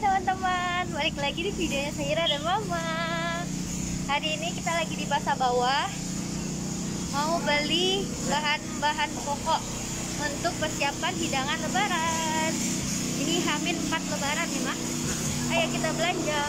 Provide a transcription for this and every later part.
teman-teman, balik lagi di videonya Saira dan Mama. Hari ini kita lagi di pasar bawah, mau beli bahan-bahan pokok untuk persiapan hidangan lebaran. Ini H-4 lebaran nih, Mak. Ayo kita belanja.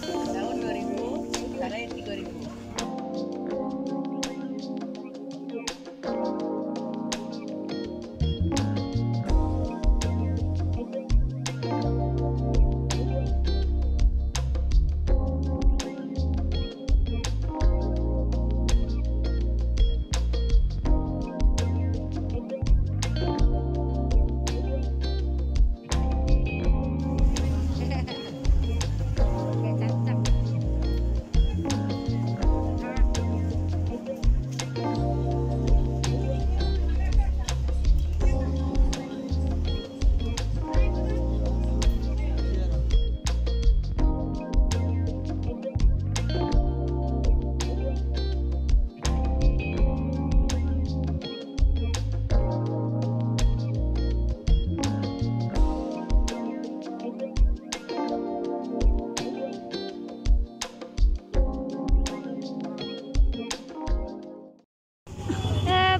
Daun 2000, caranya 3000.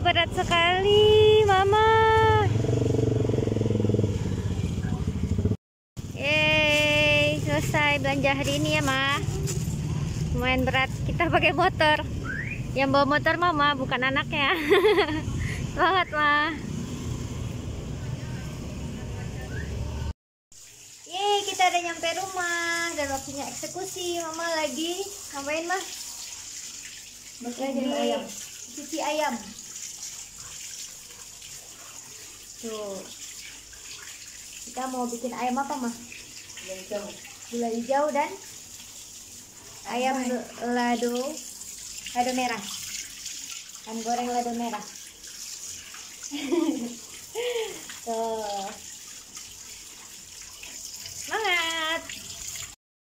Berat sekali, Mama. belanja hari ini ya, Ma. Lumayan berat. Kita pakai motor. Yang bawa motor Mama, bukan anaknya. Semangat, Ma. Yeay, kita udah nyampe rumah dan waktunya eksekusi. Mama lagi ngapain, Ma? Lagi ayam. cuci ayam. Tuh. Kita mau bikin ayam apa, Ma? Gula hijau dan ayam lado merah. Ayam goreng lado merah. Tuh. Semangat.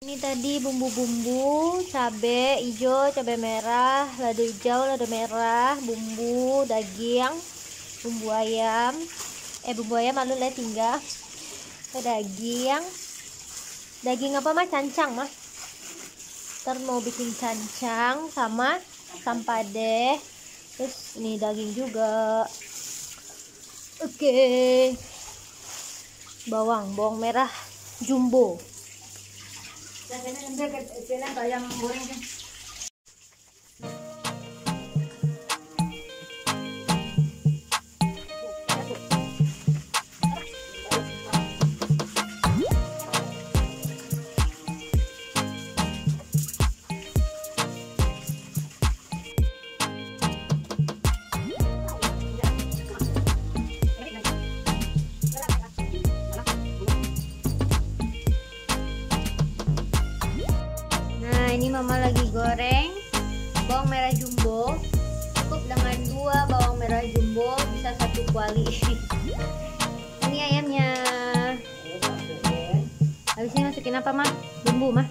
Ini tadi bumbu-bumbu, cabai hijau, cabai merah, lado hijau, lado merah, bumbu daging, bumbu ayam. Bumbu ayam lalu tinggal. Daging apa, Mah? Cancang, Mah. Ntar mau bikin cancang sama asam padeh. Terus ini daging juga. Oke. Bawang merah jumbo. Ayam goreng kan. Ini Mama lagi goreng bawang merah jumbo. Cukup dengan 2 bawang merah jumbo bisa 1 kuali. Ini ayamnya. Habis ini masukin apa, Mah? Bumbu, Mah?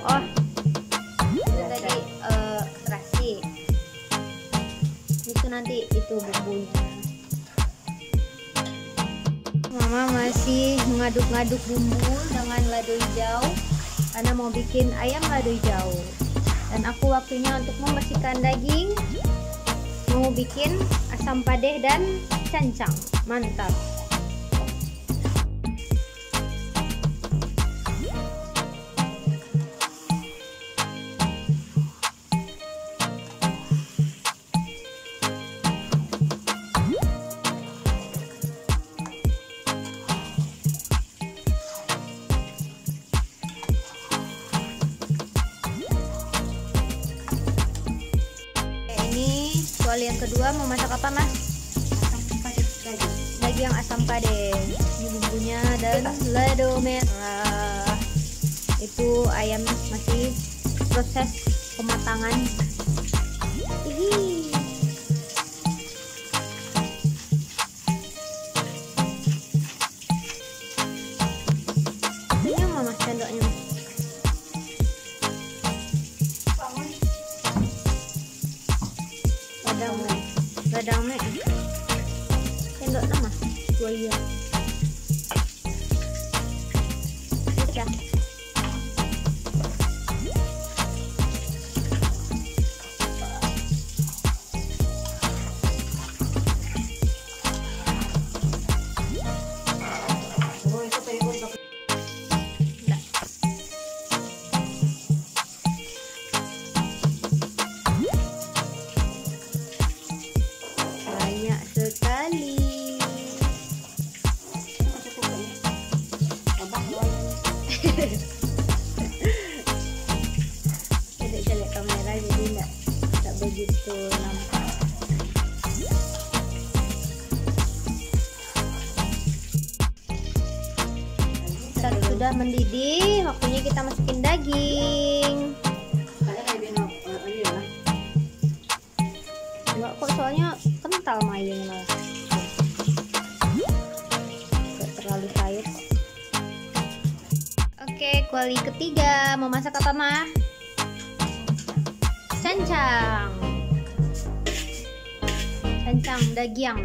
Oh, itu tadi terasi. Itu nanti itu bumbunya. Mama masih mengaduk-ngaduk bumbu dengan lado hijau karena mau bikin ayam lado hijau. Dan aku waktunya untuk membersihkan daging, mau bikin asam padeh dan cancang. Mantap. Kuali yang kedua mau masak apa, Mas? Daging asam padeh. Ini bumbunya dan lado merah. Itu ayam masih proses pematangan. Hihi. Ini Mama sendoknya. Radang mek sendok nama 2 iya. Udah. Sekali. Jelek kamera jadi enggak begitu nampak. Saat sudah mendidih, waktunya kita masukin daging. Enggak kok, soalnya kental mayang lah. Gak terlalu cair. Oke, kuali ketiga mau masak apa, Mah? Cancang daging.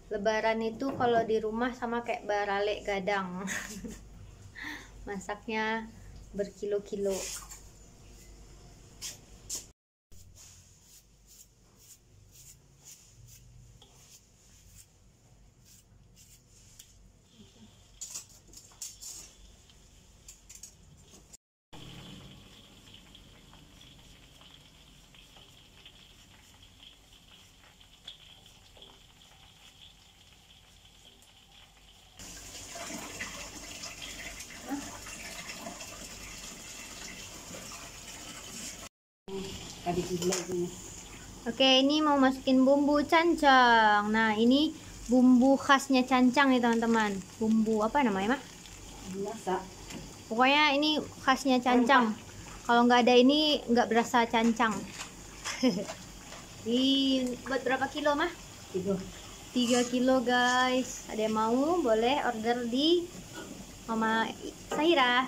Lebaran itu kalau di rumah sama kayak barale gadang. Masaknya berkilo-kilo. Tadi gulai ini. Oke, ini mau masukin bumbu cancang. Nah, ini bumbu khasnya cancang nih teman-teman. Bumbu apa namanya mah? Biasa. Pokoknya ini khasnya cancang. Kalau nggak ada ini nggak berasa cancang. Buat berapa kilo mah? 3 kilo guys. Ada yang mau boleh order di Mama Saira.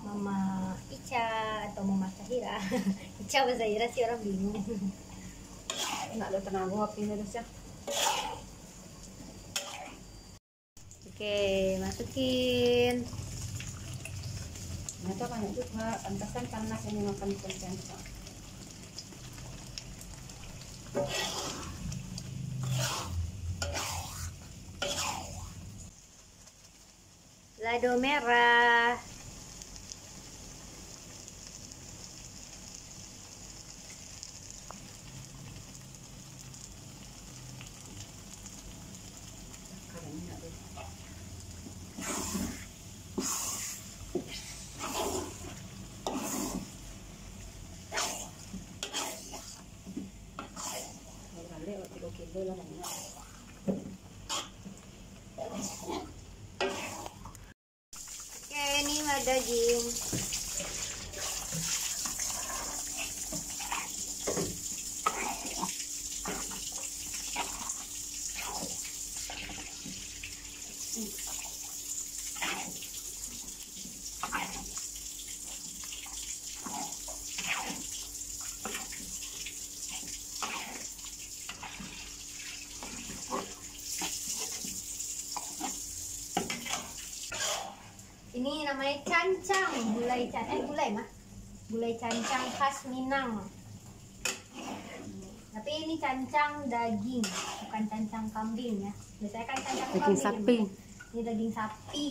Mama Ica atau Mama Sahira. Ica sama Sahira sih orang bingung. Nggak ada tenaga api harusnya. Oke, masukin. Ternyata banyak juga. Pantasan panas ini makan ikan cancang. Lado merah. Oke, ini ada daging. Ini namanya cancang, gulai mah. Gulai cancang khas Minang. Tapi ini cancang daging, bukan cancang kambing ya. Biasanya kan cancang Daging kambing. sapi. Ini daging sapi.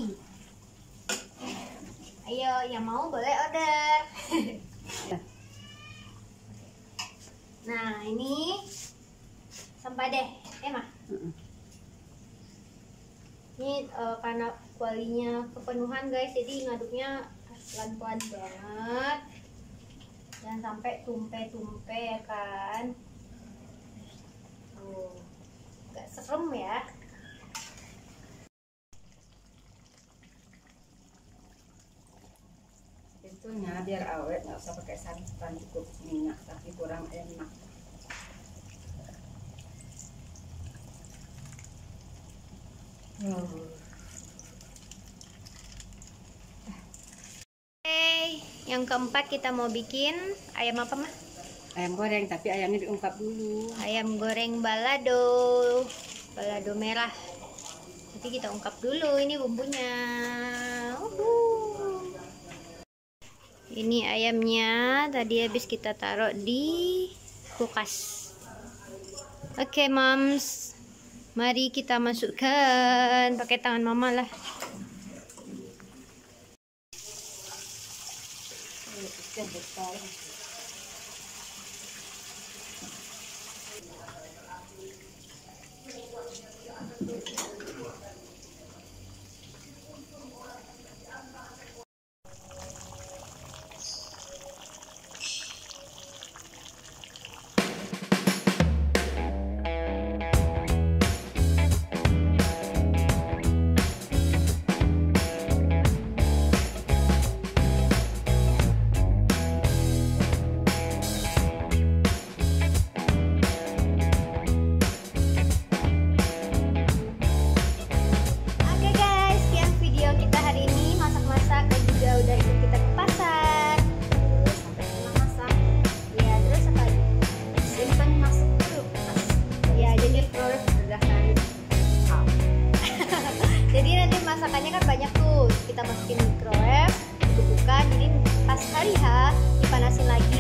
Ayo, yang mau boleh order. Nah, ini sempade, mah. Ini karena kualinya kepenuhan guys, jadi ngaduknya pelan-pelan banget, jangan sampai tumpe-tumpe ya kan. Tuh, agak serem ya. Itunya biar awet, nggak usah pakai santan, cukup minyak, tapi kurang enak. Yang keempat kita mau bikin ayam apa mah? Ayam goreng, tapi ayamnya diungkap dulu. Ayam goreng balado, balado merah. Nanti kita ungkap dulu ini bumbunya. Ini ayamnya tadi habis kita taruh di kulkas. Oke, moms. Mari kita masukkan pakai tangan mama lah. kita masukin microwave, buka, jadi pas hari H dipanasin lagi